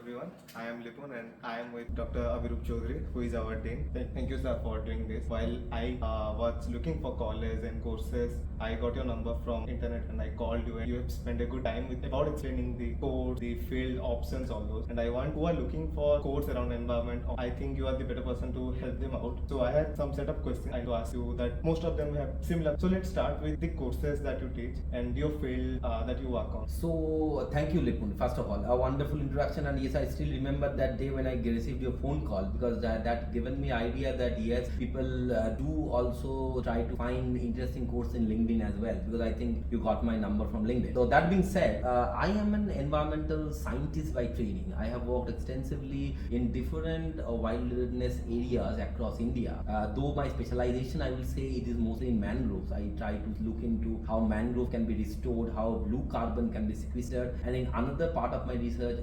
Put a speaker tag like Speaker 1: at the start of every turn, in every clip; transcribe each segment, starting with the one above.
Speaker 1: everyone. I am Lipun and I am with Dr. Abhiroop Chowdhury, who is our dean. Thank you, sir, for doing this. While I was looking for colleges and courses, I got your number from internet and I called you, and you have spent a good time about explaining the course, the field options, all those. And I want who are looking for course around environment. I think you are the better person to help them out. So I had some setup questions I to ask you that most of them have similar. So let's start with the courses that you teach and your field that you work on.
Speaker 2: So thank you, Lipun. First of all, a wonderful introduction, and yes, I still remember that day when I received your phone call, because that given me idea that yes, people do also try to find interesting course in LinkedIn as well, because I think you got my number from LinkedIn. So that being said, I am an environmental scientist by training. I have worked extensively in different wilderness areas across India. Though my specialization, I will say, it is mostly in mangroves. I try to look into how mangrove can be restored, how blue carbon can be sequestered, and in another part of my research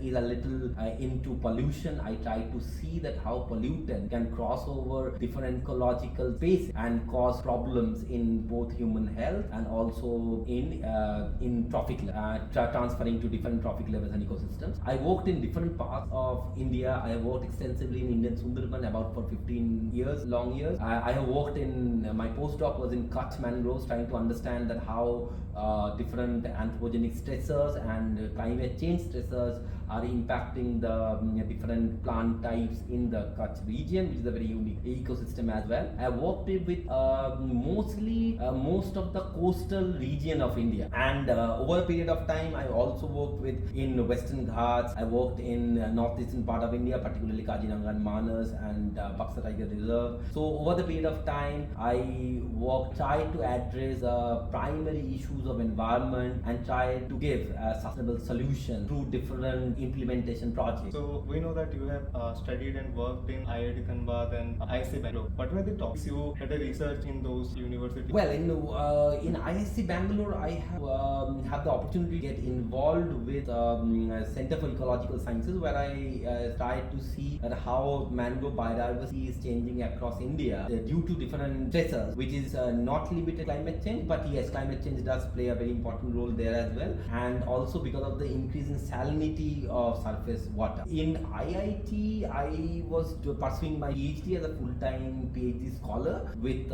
Speaker 2: is a little into pollution. I try to see that how pollutant can cross over different ecological space and cause problems in both human health and also in trophic transferring to different trophic levels and ecosystems. I worked in different parts of India. I have worked extensively in Indian Sundarban about for 15 years, long years. I have worked in my postdoc was in Kutch mangroves, trying to understand that how different anthropogenic stressors and climate change stressors are impacting the different plant types in the Kutch region, which is a very unique ecosystem as well. I worked with mostly most of the coastal region of India, and over a period of time I also worked with in Western Ghats. I worked in northeastern part of India, particularly Kaziranga and Manas and Buxa Tiger Reserve. So over the period of time I tried to address the primary issues of environment and tried to give a sustainable solution through different implementation projects.
Speaker 1: So we know that you have studied and worked in IIT Dhanbad and IISc Bangalore. What were the topics you had a research in those universities?
Speaker 2: Well, in IISc Bangalore, I have the opportunity to get involved with Center for Ecological Sciences, where I tried to see that how mangrove biodiversity is changing across India due to different stressors, which is not limited to climate change, but yes, climate change does play a very important role there as well, and also because of the increasing salinity of surface water. In IIT, I was pursuing my PhD as a full-time PhD scholar with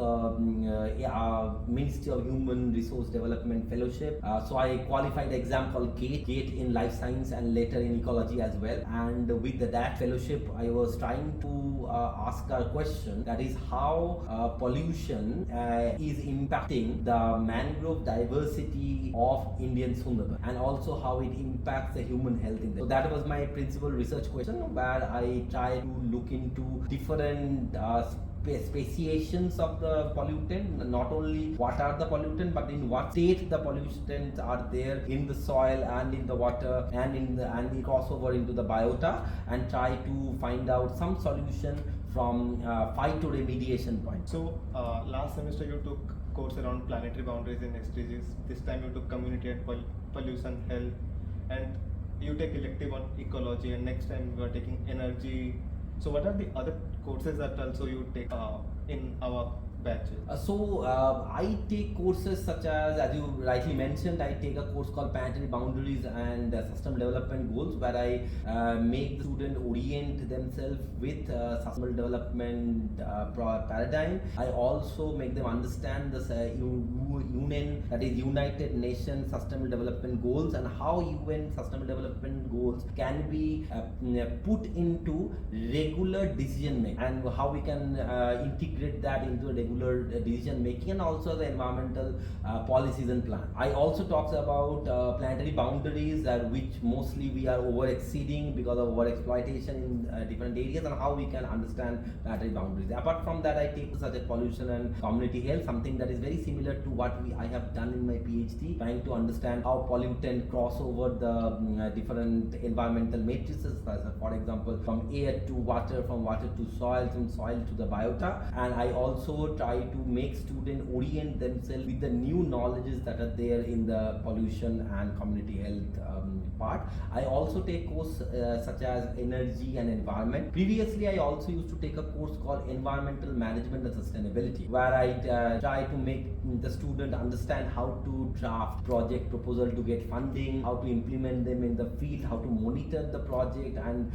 Speaker 2: Ministry of Human Resource Development Fellowship. So I qualified the exam called GATE in life science and later in ecology as well. And with that fellowship, I was trying to ask a question, that is how pollution is impacting the mangrove diversity of Indian Sundarban, and also how it impacts the human health in there. So that was my principal research question, where I tried to look into different speciations of the pollutant, not only what are the pollutant, but in what state the pollutants are there in the soil and in the water and in the crossover into the biota, and try to find out some solution from phytoremediation point.
Speaker 1: So last semester you took course around planetary boundaries in SDGs. This time you took community and pollution health, and you take elective on ecology, and next time you are taking energy. So what are the other courses that also you take in our batches?
Speaker 2: I take courses such as you rightly mentioned, I take a course called Planetary Boundaries and Sustainable Development Goals, where I make the student orient themselves with sustainable development paradigm. I also make them understand the UN, that is United Nations Sustainable Development Goals, and how UN Sustainable Development Goals can be put into regular decision making, and how we can integrate that into a regular decision making, and also the environmental policies and plan. I also talk about planetary boundaries, which mostly we are over exceeding because of over exploitation in different areas, and how we can understand planetary boundaries. Apart from that, I take such as pollution and community health, something that is very similar to what I have done in my PhD, trying to understand how pollutant cross over the different environmental matrices, for example, from air to water, from water to soil, from soil to the biota. And I also try to make students orient themselves with the new knowledges that are there in the pollution and community health part. I also take course such as energy and environment. Previously, I also used to take a course called environmental management and sustainability, where I try to make the student understand how to draft project proposal to get funding, how to implement them in the field, how to monitor the project, and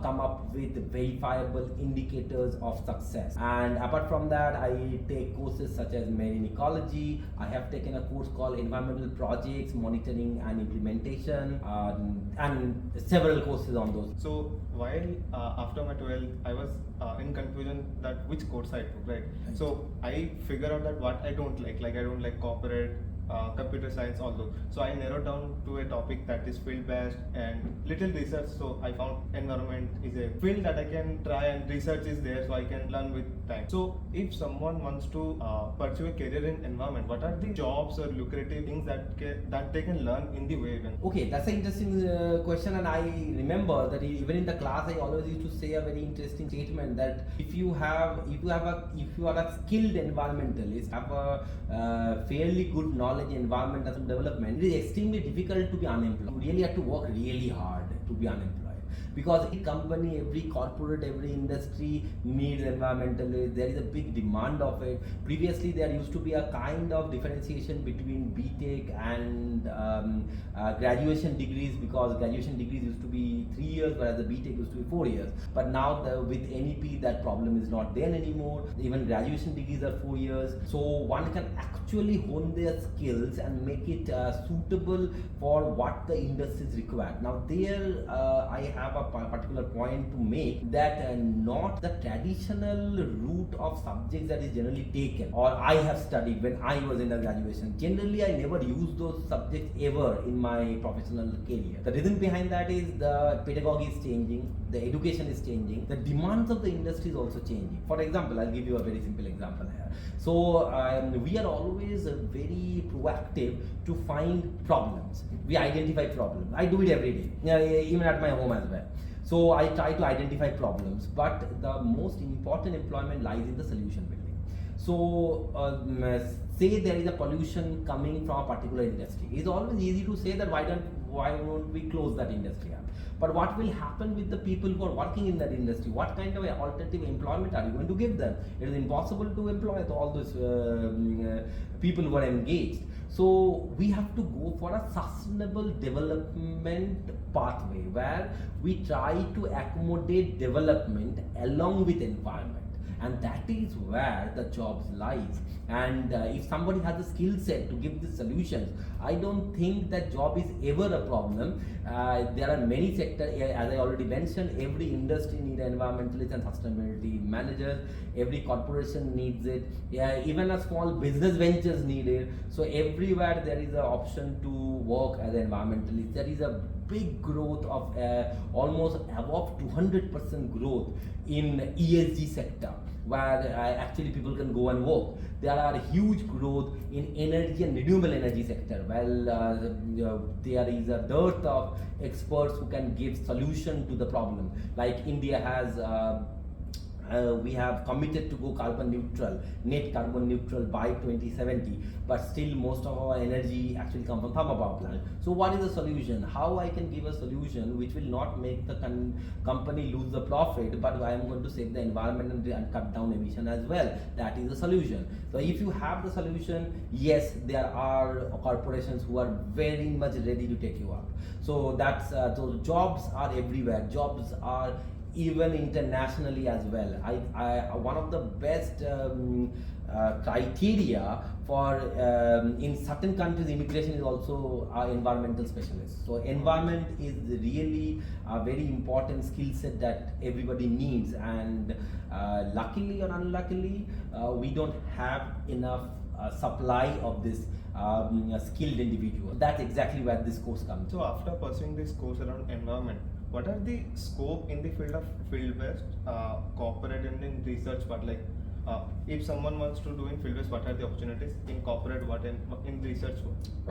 Speaker 2: come up with verifiable indicators of success. And apart from that, I take courses such as marine ecology. I have taken a course called environmental projects monitoring and implementation, and several courses on those.
Speaker 1: So while after my 12th, I was in confusion that which course I took, right? So I figured out that what I don't like I don't like corporate, computer science, all those. So I narrowed down to a topic that is field based and little research. So I found environment is a field that I can try, and research is there, so I can learn with time. So if someone wants to pursue a career in environment, what are the jobs or lucrative things that they can learn in the way when?
Speaker 2: Okay, that's an interesting question, and I remember that even in the class I always used to say a very interesting statement that if you are a skilled environmentalist, have a fairly good knowledge in environmental development, it is extremely difficult to be unemployed. You really have to work really hard to be unemployed. Because every company, every corporate, every industry needs environmentalists. There is a big demand of it. Previously, there used to be a kind of differentiation between BTech and graduation degrees, because graduation degrees used to be 3 years, whereas the BTech used to be 4 years. But now with NEP, that problem is not there anymore. Even graduation degrees are 4 years. So one can actually hone their skills and make it suitable for what the industries require. Now there, I have a particular point to make that not the traditional route of subjects that is generally taken or I have studied when I was in a graduation. Generally, I never used those subjects ever in my professional career. The reason behind that is the pedagogy is changing, the education is changing, the demands of the industry is also changing. For example, I'll give you a very simple example here. So we are always very proactive to find problems. We identify problems. I do it every day, even at my home as well. So I try to identify problems, but the most important employment lies in the solution building. So say there is a pollution coming from a particular industry. It's always easy to say that why don't we close that industry up? But what will happen with the people who are working in that industry? What kind of alternative employment are you going to give them? It is impossible to employ all those people who are engaged. So we have to go for a sustainable development pathway where we try to accommodate development along with environment. And that is where the jobs lies. And if somebody has a skill set to give the solutions, I don't think that job is ever a problem. There are many sectors, as I already mentioned, every industry needs environmentalists and sustainability managers. Every corporation needs it. Even a small business ventures need it. So everywhere there is an option to work as an environmentalist. There is a big growth of almost above 200% growth in ESG sector, where actually people can go and work. There are huge growth in energy and renewable energy sector. Well, there is a dearth of experts who can give solution to the problem. Like India has we have committed to go net carbon neutral by 2070, but still most of our energy actually comes from thermal power plant. So what is the solution? How I can give a solution which will not make the company lose the profit, but I am going to save the environment and cut down emission as well. That is the solution. So if you have the solution, yes, there are corporations who are very much ready to take you up. So that's so jobs are everywhere. Jobs are even internationally as well. One of the best criteria for in certain countries, immigration is also environmental specialist. So environment is really a very important skill set that everybody needs, and luckily or unluckily, we don't have enough supply of this skilled individual. That's exactly where this course comes.
Speaker 1: So after pursuing this course around environment, what are the scope in the field of field-based, corporate and in research part? Like if someone wants to do in field based, what are the opportunities in corporate, what in research?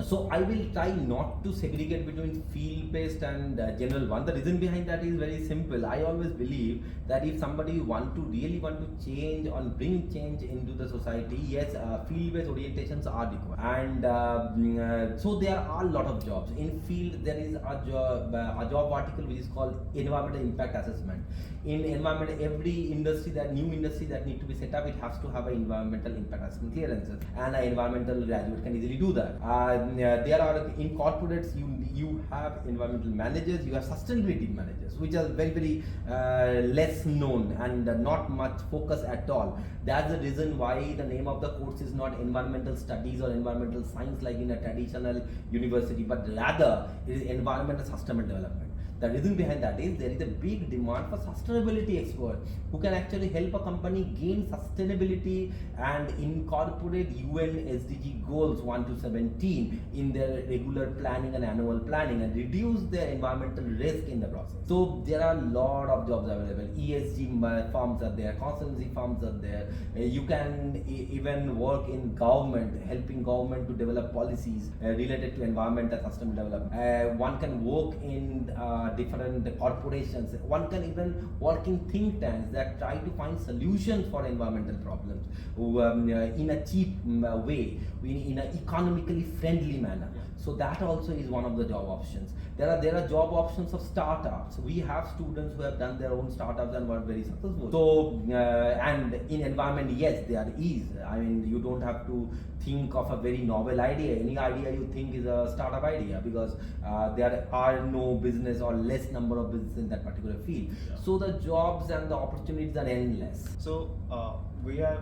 Speaker 2: So I will try not to segregate between field-based and general one. The reason behind that is very simple. I always believe that if somebody really want to change or bring change into the society, yes, field-based orientations are required. And so there are a lot of jobs. In field, there is a job article which is called environmental impact assessment. In environment, every new industry that need to be set up, it has to have an environmental impact assessment clearances, and an environmental graduate can easily do that. There are in corporates, you have environmental managers, you have sustainability managers, which are very less known and not much focus at all. That's the reason why the name of the course is not environmental studies or environmental science like in a traditional university, but rather it is environmental sustainable development. The reason behind that is there is a big demand for sustainability experts who can actually help a company gain sustainability and incorporate UN SDG goals 1 to 17 in their regular planning and annual planning and reduce their environmental risk in the process. So there are a lot of jobs available. ESG firms are there, consultancy firms are there. You can even work in government, helping government to develop policies related to environment and sustainable development. One can work in different corporations. One can even work in think tanks that try to find solutions for environmental problems in a cheap way, in an economically friendly manner. So that also is one of the job options. There are job options of startups. We have students who have done their own startups and were very successful. So and in environment, yes, there is. I mean, you don't have to think of a very novel idea. Any idea you think is a startup idea, because there are no business or less number of business in that particular field. Yeah. So the jobs and the opportunities are endless.
Speaker 1: So we are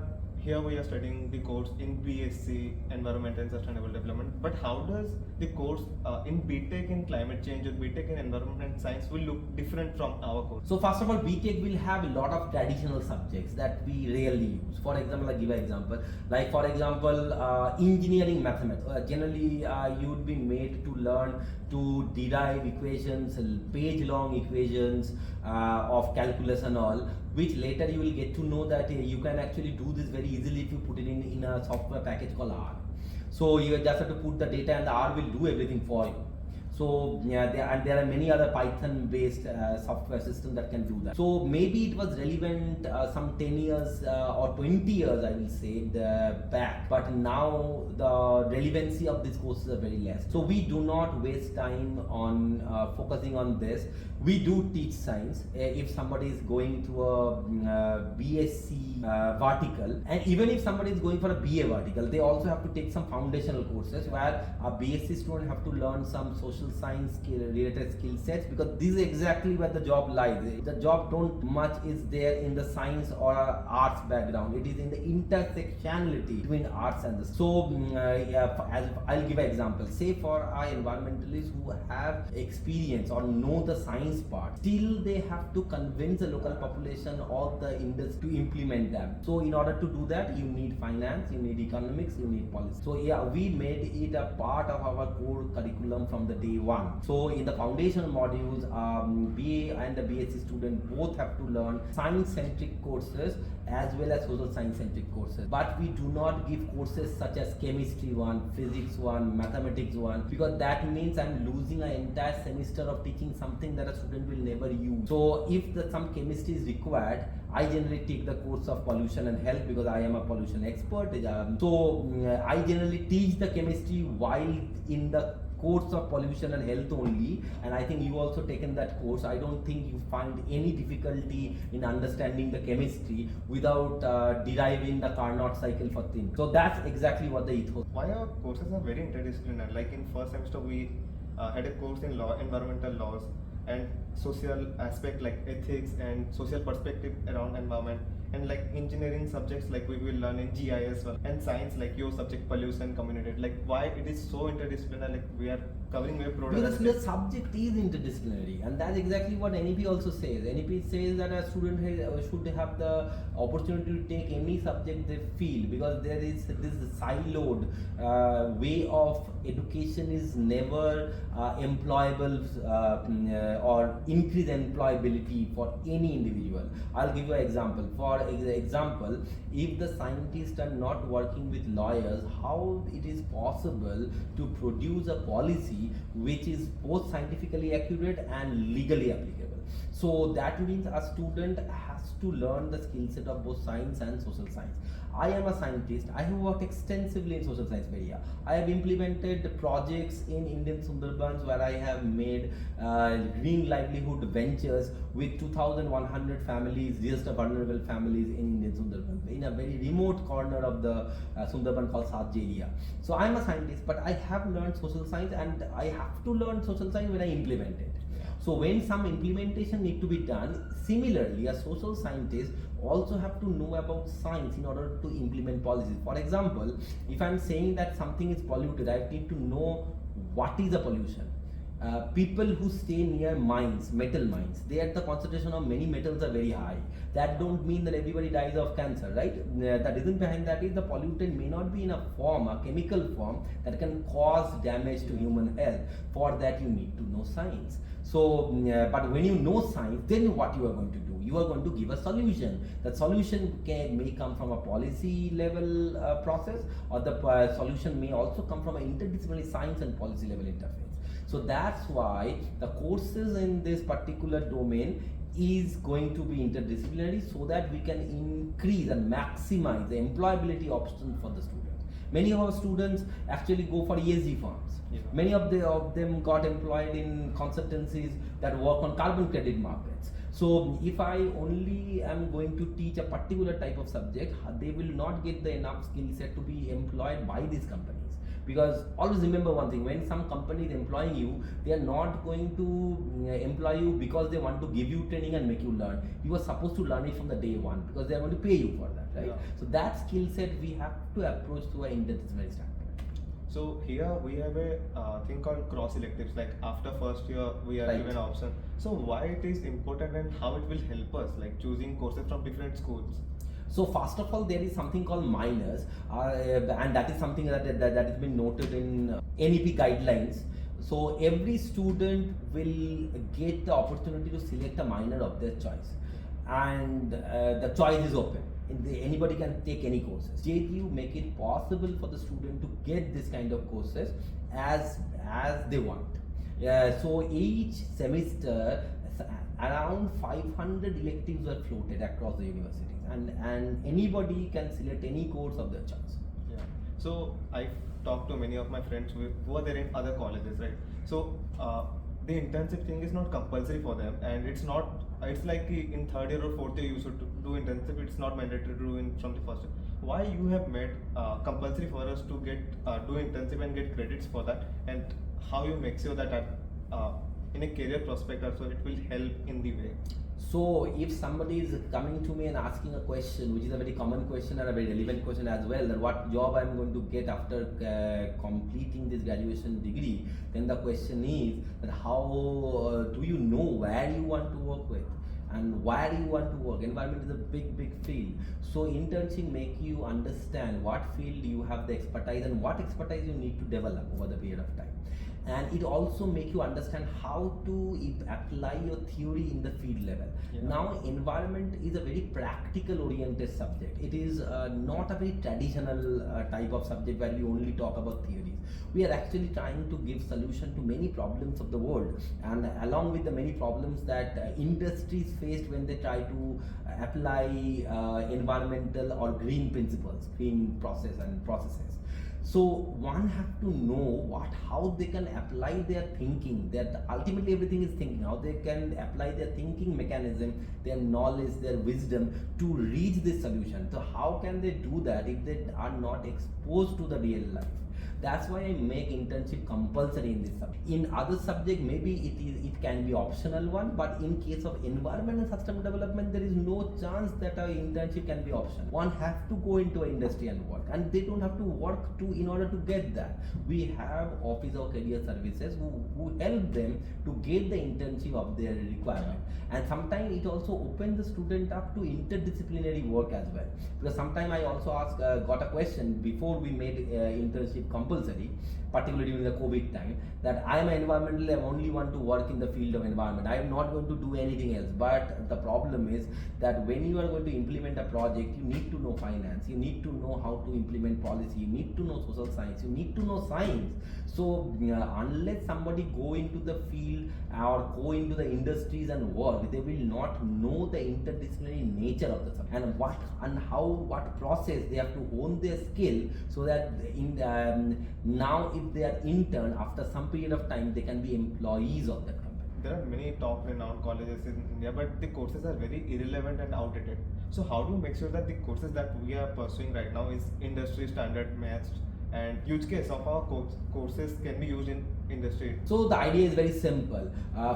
Speaker 1: studying the course in BSc Environment and Sustainable Development, but how does the course in BTech in Climate Change or BTech in Environment and Science will look different from our course?
Speaker 2: So first of all, BTech will have a lot of traditional subjects that we rarely use. For example, I'll give an example. Like for example, engineering mathematics. Generally, you would be made to learn to derive equations, page-long equations of calculus and all, which later you will get to know that you can actually do this very easily if you put it in a software package called R. So you just have to put the data and the R will do everything for you. So yeah, there are many other Python-based software systems that can do that. So maybe it was relevant some 10 years or 20 years, I will say, back. But now the relevancy of these courses are very less. So we do not waste time on focusing on this. We do teach science. If somebody is going to a BSc vertical, and even if somebody is going for a BA vertical, they also have to take some foundational courses where a BSc student have to learn some social science related skill sets, because this is exactly where the job lies. The job don't much is there in the science or arts background. It is in the intersectionality between arts and the I'll give an example. Say for our environmentalists who have experience or know the science part, still they have to convince the local population or the industry to implement them. So in order to do that, you need finance, you need economics, you need policy. So yeah, we made it a part of our core curriculum from the day one. So in the foundational modules, BA and the BSc student both have to learn science-centric courses as well as social science-centric courses. But we do not give courses such as chemistry 1, physics 1, mathematics 1, because that means I'm losing an entire semester of teaching something that a student will never use. So if some chemistry is required, I generally take the course of pollution and health because I am a pollution expert. I generally teach the chemistry while in the course of pollution and health only, and I think you also taken that course. I don't think you find any difficulty in understanding the chemistry without deriving the Carnot cycle for things. So that's exactly what the ethos.
Speaker 1: Why our courses are very interdisciplinary. Like in first semester we had a course in law, environmental laws, and social aspect like ethics and social perspective around environment, and like engineering subjects like we will learn in GIS, and science like your subject pollution community. Like why it is so interdisciplinary, like we are covering very broad.
Speaker 2: Because the subject is interdisciplinary, and that's exactly what NEP also says. NEP says that a student should have the opportunity to take any subject they feel, because there is this siloed way of education is never employable or increase employability for any individual. I'll give you an example. For example, if the scientists are not working with lawyers, how it is possible to produce a policy which is both scientifically accurate and legally applicable? So that means a student has to learn the skill set of both science and social science. I am a scientist. I have worked extensively in social science area. I have implemented projects in Indian Sundarbans where I have made green livelihood ventures with 2,100 families, just vulnerable families in Indian Sundarbans, in a very remote corner of the Sundarban called Sajj area. So I am a scientist, but I have learned social science, and I have to learn social science when I implement it. So when some implementation need to be done, similarly a social scientist also have to know about science in order to implement policies. For example, if I am saying that something is polluted, I need to know what is a pollution. People who stay near mines, metal mines, there the concentration of many metals are very high. That don't mean that everybody dies of cancer, right? The reason behind that is the pollutant may not be in a form, a chemical form that can cause damage to human health. For that you need to know science. So, but when you know science, then what you are going to do? You are going to give a solution. That solution may come from a policy level process, or the solution may also come from an interdisciplinary science and policy level interface. So that's why the courses in this particular domain is going to be interdisciplinary, so that we can increase and maximize the employability options for the students. Many of our students actually go for ESG firms. Yeah. Many of them got employed in consultancies that work on carbon credit markets. So if I only am going to teach a particular type of subject, they will not get the enough skill set to be employed by these companies. Because always remember one thing, when some company is employing you, they are not going to employ you because they want to give you training and make you learn. You are supposed to learn it from the day one, because they are going to pay you for that, right? Yeah. So that skill set we have to approach through an interdisciplinary standpoint.
Speaker 1: So here we have a thing called cross electives, like after first year we are given an option. So why it is important and how it will help us, like choosing courses from different schools?
Speaker 2: So first of all, there is something called minors, and that is something that has been noted in NEP guidelines. So every student will get the opportunity to select a minor of their choice, and the choice is open. Anybody can take any courses. JTU make it possible for the student to get this kind of courses as they want. So each semester, around 500 electives are floated across the universities, and anybody can select any course of their choice.
Speaker 1: Yeah. So I talked to many of my friends who are there in other colleges, right? So the internship thing is not compulsory for them, and it's like in third year or fourth year you should do internship. It's not mandatory to do from the first year. Why you have made compulsory for us to get do internship and get credits for that, and how you make sure that in a career prospect also it will help in the way?
Speaker 2: So if somebody is coming to me and asking a question, which is a very common question and a very relevant question as well, that what job I am going to get after completing this graduation degree, then the question is that how do you know where you want to work with and where you want to work? Environment is a big field. So internship make you understand what field you have the expertise and what expertise you need to develop over the period of time. And it also make you understand how to apply your theory in the field level. Yeah. Now environment is a very practical oriented subject. It is not a very traditional type of subject where we only talk about theories. We are actually trying to give solution to many problems of the world, and along with the many problems that industries faced when they try to apply environmental or green principles, green processes. So one have to know how they can apply their thinking. That ultimately everything is thinking. How they can apply their thinking mechanism, their knowledge, their wisdom to reach this solution. So how can they do that if they are not exposed to the real life? That's why I make internship compulsory in this subject. In other subject, maybe it can be optional one, but in case of environment and sustainable development, there is no chance that our internship can be optional. One have to go into an industry and work, and they don't have to work in order to get that. We have Office of Career Services who help them to get the internship of their requirement. And sometimes it also opens the student up to interdisciplinary work as well. Because sometimes I also got a question before we made internship compulsory, particularly during the COVID time, that I am an environmentalist, I only want to work in the field of environment. I am not going to do anything else. But the problem is that when you are going to implement a project, you need to know finance, you need to know how to implement policy, you need to know social science, you need to know science. So unless somebody go into the field or go into the industries and work, they will not know the interdisciplinary nature of the subject and what process they have to hone their skill, so that now if they are intern, after some period of time they can be employees of that company.
Speaker 1: There are many top renowned colleges in India, but the courses are very irrelevant and outdated. So how do you make sure that the courses that we are pursuing right now is industry standard matched, and use case of our courses can be used in industry?
Speaker 2: So the idea is very simple.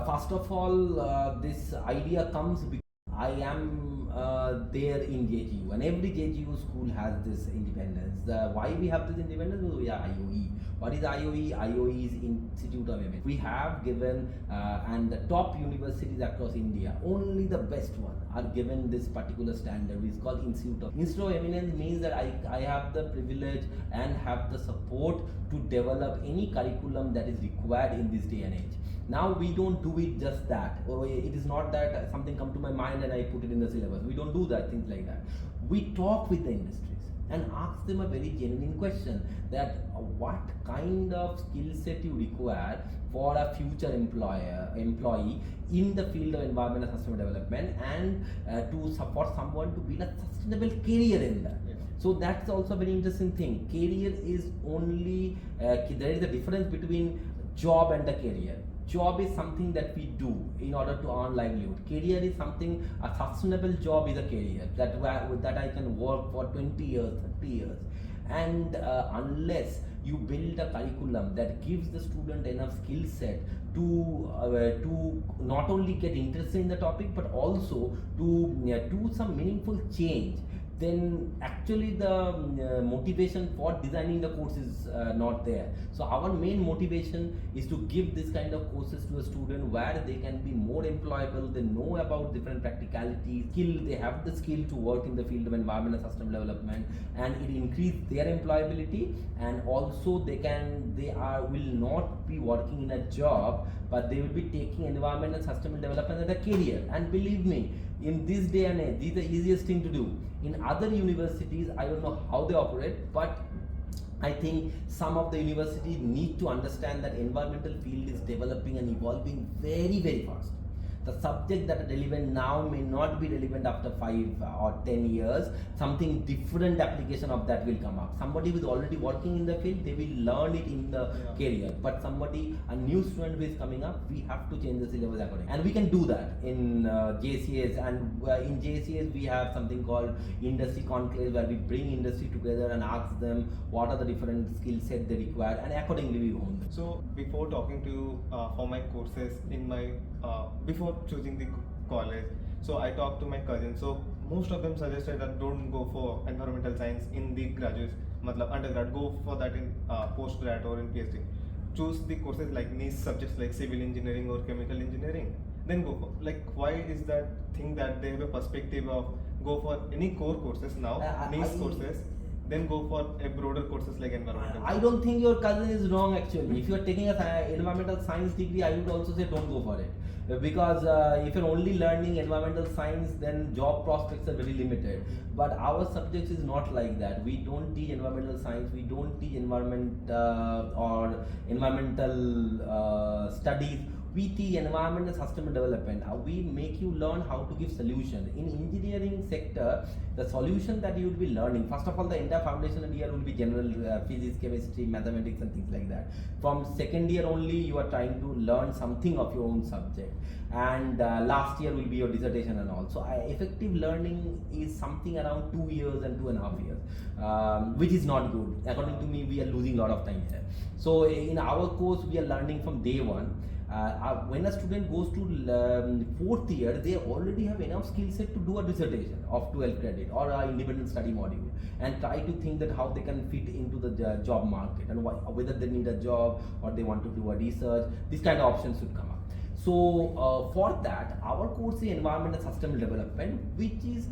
Speaker 2: First of all, this idea comes because I am there in JGU, and every JGU school has this independence. Why we have this independence? Because we are IOE. What is IOE? IOE is Institute of Eminence. We have given, and the top universities across India, only the best one are given this particular standard, which is called Institute of Eminence. Means that I have the privilege and have the support to develop any curriculum that is required in this day and age. Now we don't do it just that, or it is not that something come to my mind and I put it in the syllabus. We don't do that, things like that. We talk with the industries and ask them a very genuine question, that what kind of skill set you require for a future employee in the field of environmental and sustainable development, and to support someone to build a sustainable career in that. So that's also a very interesting thing. Career is only, there is a difference between job and the career. Job is something that we do in order to earn livelihood. Career is something, a sustainable job is a career that I can work for 20 years, 30 years. And unless you build a curriculum that gives the student enough skill set to not only get interested in the topic, but also to do some meaningful change, then actually the motivation for designing the course is not there. So our main motivation is to give this kind of courses to a student where they can be more employable, they know about different practicalities, they have the skill to work in the field of environment and sustainable development, and it increases their employability, and also will not be working in a job, but they will be taking environment and sustainable development as a career. And believe me, in this day and age, this is the easiest thing to do. In other universities, I don't know how they operate, but I think some of the universities need to understand that environmental field is developing and evolving very, very fast. The subject that are relevant now may not be relevant after 5 or 10 years. Something different application of that will come up. Somebody who is already working in the field, they will learn it in the career. But a new student who is coming up, we have to change the syllabus accordingly. And we can do that in JSES. And in JSES, we have something called industry conclave, where we bring industry together and ask them what are the different skill set they require, and accordingly we own them.
Speaker 1: So before talking to you for my courses before choosing the college, so I talked to my cousins. So most of them suggested that don't go for environmental science in the graduate, undergrad, go for that in postgrad or in PhD. Choose the courses like niche subjects like civil engineering or chemical engineering. Then go for, like, why is that thing that they have a perspective of go for any core courses now, niche courses, then go for a broader courses like environmental.
Speaker 2: I don't think your cousin is wrong actually. If you are taking an environmental science degree, I would also say don't go for it. Because if you're only learning environmental science, then job prospects are very limited. But our subjects is not like that. We don't teach environmental science, we don't teach environment or environmental studies. We teach environment and sustainable development. We make you learn how to give solutions. In engineering sector, the solution that you will be learning, first of all, the entire foundational year will be general physics, chemistry, mathematics and things like that. From second year only, you are trying to learn something of your own subject. And last year will be your dissertation and all. So effective learning is something around 2 years and 2.5 years, which is not good. According to me, we are losing a lot of time here. So in our course, we are learning from day one. When a student goes to fourth year, they already have enough skill set to do a dissertation of 12 credit or an independent study module, and try to think that how they can fit into the job market, and whether they need a job or they want to do a research. These kind of options should come up. So for that, our course is environment and sustainable development, which is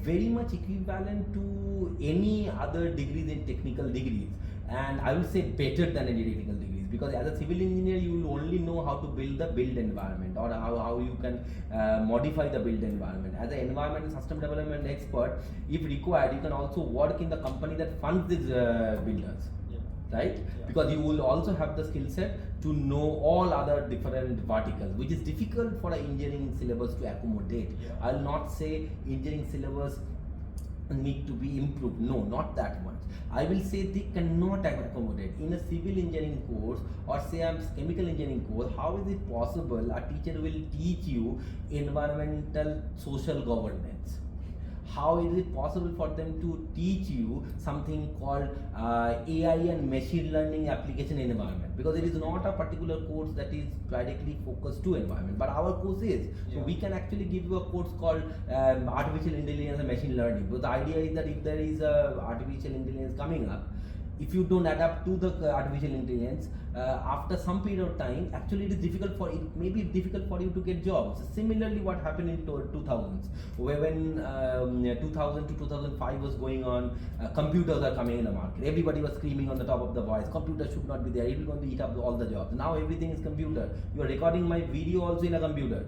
Speaker 2: very much equivalent to any other degrees in technical degrees. and I will say better than any technical degrees, because as a civil engineer you will only know how to build the built environment, or how you can modify the built environment. As an environment and system development expert, if required, you can also work in the company that funds these builders, right? Because you will also have the skill set to know all other different verticals, which is difficult for an engineering syllabus to accommodate. I'll not say engineering syllabus need to be improved, no, not that much. I will say they cannot accommodate in a civil engineering course, or say a chemical engineering course. How is it possible a teacher will teach you environmental social governance? How is it possible for them to teach you something called AI and machine learning application in environment? Because it is not a particular course that is directly focused to environment, but our course is. So we can actually give you a course called artificial intelligence and machine learning. But the idea is that if there is artificial intelligence coming up, if you don't adapt to the artificial intelligence, after some period of time, actually it is difficult for it may be difficult for you to get jobs. Similarly, what happened in 2000s, when 2000 to 2005 was going on, computers are coming in the market. Everybody was screaming on the top of the voice, computer should not be there, it is going to eat up all the jobs. Now everything is computer. You are recording my video also in a computer,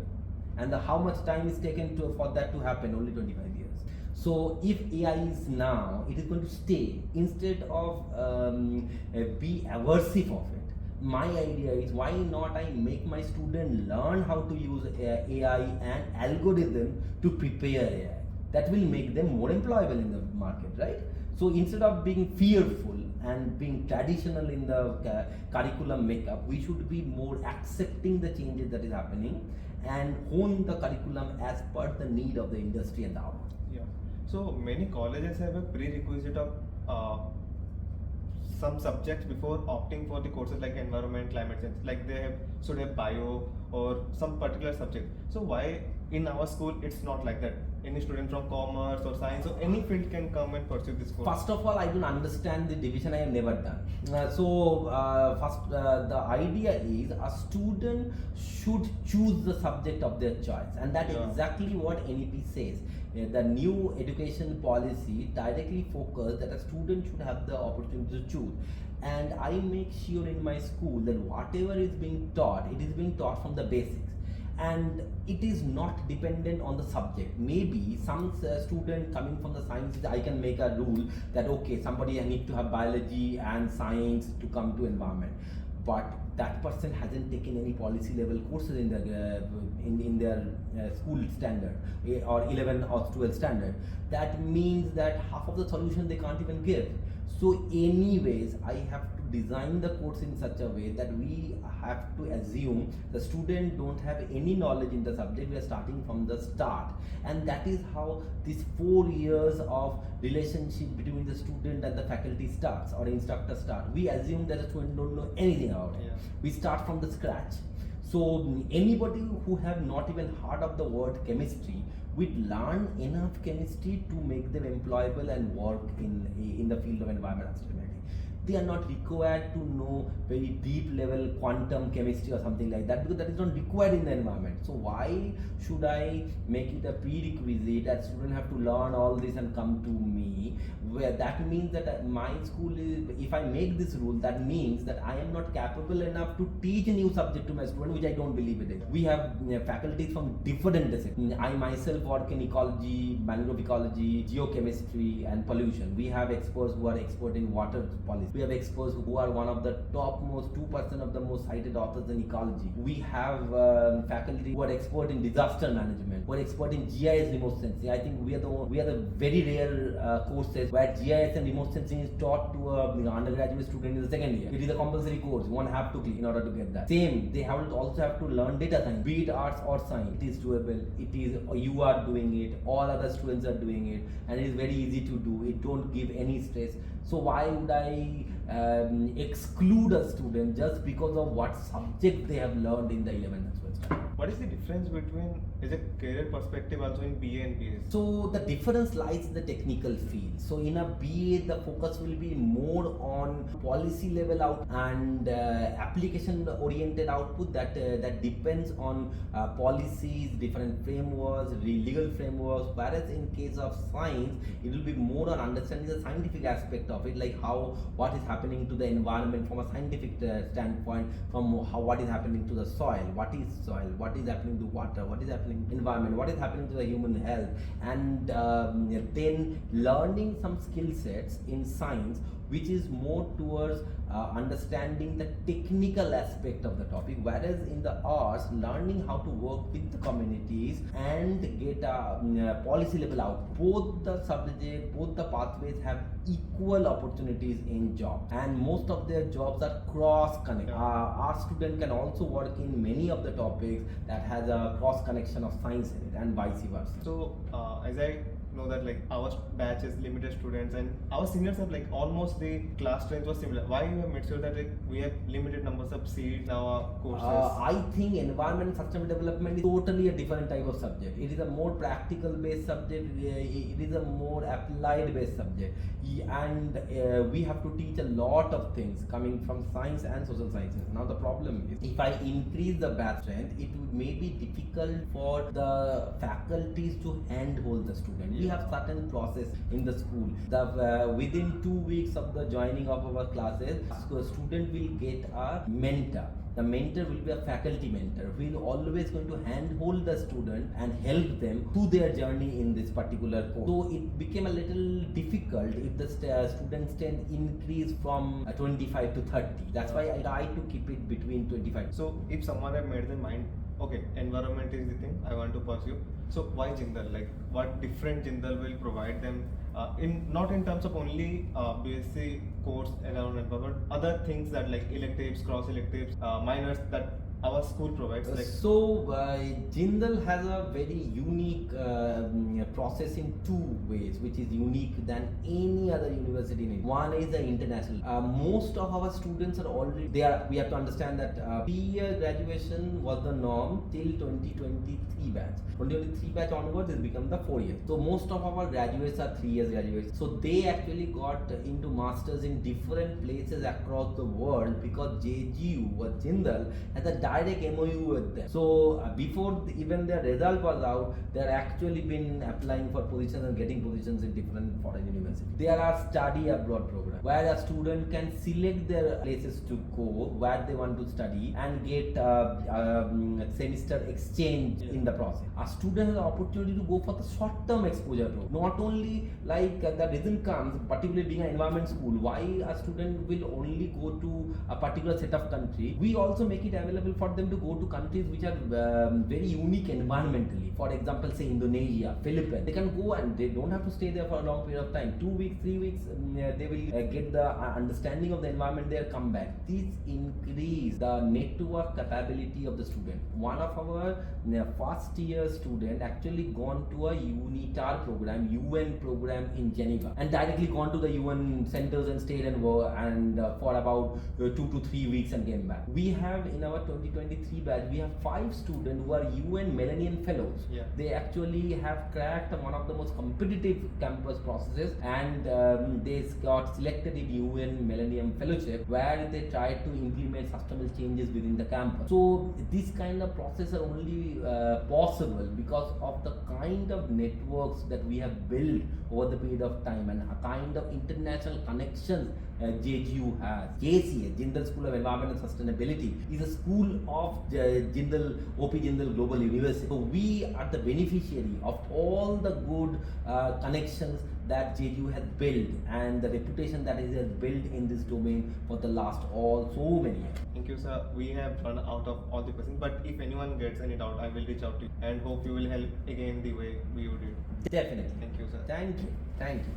Speaker 2: and how much time is taken for that to happen? Only 25 years. So if AI is now, it is going to stay instead of be aversive of it. My idea is, why not I make my student learn how to use AI and algorithm to prepare AI. That will make them more employable in the market, right? So instead of being fearful and being traditional in the curriculum makeup, we should be more accepting the changes that is happening and hone the curriculum as per the need of the industry and the hour.
Speaker 1: So many colleges have a prerequisite of some subjects before opting for the courses like environment, climate change. Like they should have bio or some particular subject. So why in our school it's not like that? Any student from commerce or science or any field can come and pursue this course.
Speaker 2: First of all, I don't understand the division. I have never done. First, the idea is a student should choose the subject of their choice, and that is exactly what NEP says. The new education policy directly focused that a student should have the opportunity to choose. And I make sure in my school that whatever is being taught, it is being taught from the basics. And it is not dependent on the subject. Maybe some student coming from the sciences, I can make a rule that okay, somebody need to have biology and science to come to environment, but that person hasn't taken any policy level courses in their school standard or 11 or 12 standard. That means that half of the solution they can't even give. So anyways, I have to design the course in such a way that we have to assume the student don't have any knowledge in the subject. We are starting from the start, and that is how this 4 years of relationship between the student and the faculty starts, or instructor start. We assume that the student don't know anything about it. We start from the scratch. So anybody who have not even heard of the word chemistry will learn enough chemistry to make them employable and work in the field of environmental sustainability. They are not required to know very deep level quantum chemistry or something like that, because that is not required in the environment. So why should I make it a prerequisite that students have to learn all this and come to me? Where that means that my school is, if I make this rule, that means that I am not capable enough to teach a new subject to my student, which I don't believe it is. We have faculties from different disciplines. I myself work in ecology, mangrove ecology, geochemistry and pollution. We have experts who are expert in water policy. We have experts who are one of the topmost 2% of the most cited authors in ecology. We have faculty who are expert in disaster management, who are expert in GIS remote sensing. I think we are the very rare courses where GIS and remote sensing is taught to a undergraduate student in the second year. It is a compulsory course. One have to click in order to get that. Same, they also have to learn data science, be it arts or science. It is doable. It is, you are doing it. All other students are doing it, and it is very easy to do. It don't give any stress. So why would I exclude a student just because of what subject they have learned in the 11th and 12th standard?
Speaker 1: What is the difference between, is a career perspective also in BA and BS?
Speaker 2: So the difference lies in the technical field. So in a BA, the focus will be more on policy level out and application oriented output that depends on policies, different frameworks, legal frameworks. Whereas in case of science, it will be more on understanding the scientific aspect of it, like what is happening happening to the environment from a scientific standpoint, from what is happening to the soil, what is happening to water, what is happening to environment, what is happening to the human health, and then learning some skill sets in science which is more towards understanding the technical aspect of the topic, whereas in the arts, learning how to work with the communities and get a policy level out. Both the subject, both the pathways have equal opportunities in job, and most of their jobs are cross connect. Our student can also work in many of the topics that has a cross connection of science in it, and vice versa.
Speaker 1: So as I know that like our batch is limited students and our seniors have like almost the class strength was similar. Why you have made sure that like we have limited numbers of seats in our courses?
Speaker 2: I think environment and sustainable development is totally a different type of subject. It is a more practical based subject. It is a more applied based subject, and we have to teach a lot of things coming from science and social sciences. Now the problem is, if I increase the batch strength, it may be difficult for the faculties to handhold the student. We have certain process in the school. Within 2 weeks of the joining of our classes, student will get a mentor. The mentor will be a faculty mentor who is always going to handhold the student and help them through their journey in this particular course. So it became a little difficult if the student strength increased from 25 to 30. That's why I try to keep it between 25.
Speaker 1: So if someone have made their mind, okay, environment is the thing I want to pursue. So why Jindal? Like what different Jindal will provide them not in terms of only BSc course around environment, other things that like electives, cross electives, minors that our school provides. Like
Speaker 2: Jindal has a very unique process in two ways, which is unique than any other university in India. One is the international. Most of our students are already there. We have to understand that 3-year graduation was the norm till 2023 batch. 2023 batch onwards has become the 4 years. So most of our graduates are 3 years graduates. So they actually got into masters in different places across the world because JGU or Jindal has a direct MOU with them. So before even their result was out, they are actually been applying for positions and getting positions in different foreign universities. There are study abroad programs where a student can select their places to go, where they want to study, and get semester exchange in the process. A student has the opportunity to go for the short-term exposure program. Not only like the reason comes, particularly being an environment school, why a student will only go to a particular set of country. We also make it available for them to go to countries which are very unique environmentally. For example, say Indonesia, Philippines. They can go and they don't have to stay there for a long period of time. 2 weeks, 3 weeks, they will get the understanding of the environment there, come back. This increase the network capability of the student. One of our first year student actually gone to a UNITAR program, UN program in Geneva, and directly gone to the UN centers and stayed and for about 2 to 3 weeks and came back. We have in our 2023 batch, we have 5 students who are UN Millennium Fellows.
Speaker 1: Yeah.
Speaker 2: They actually have cracked one of the most competitive campus processes, and they got selected in UN Millennium Fellowship, where they try to implement sustainable changes within the campus. So this kind of process are only possible because of the kind of networks that we have built over the period of time and a kind of international connections JGU has. JSES, Jindal School of Environment and Sustainability, is a school of Jindal, OP Jindal Global University. So we are the beneficiary of all the good connections that JGU has built and the reputation that it has built in this domain for the last so many years.
Speaker 1: Thank you, sir. We have run out of all the questions, but if anyone gets any doubt, I will reach out to you and hope you will help again the way we did.
Speaker 2: Definitely.
Speaker 1: Thank you, sir.
Speaker 2: Thank you. Thank you.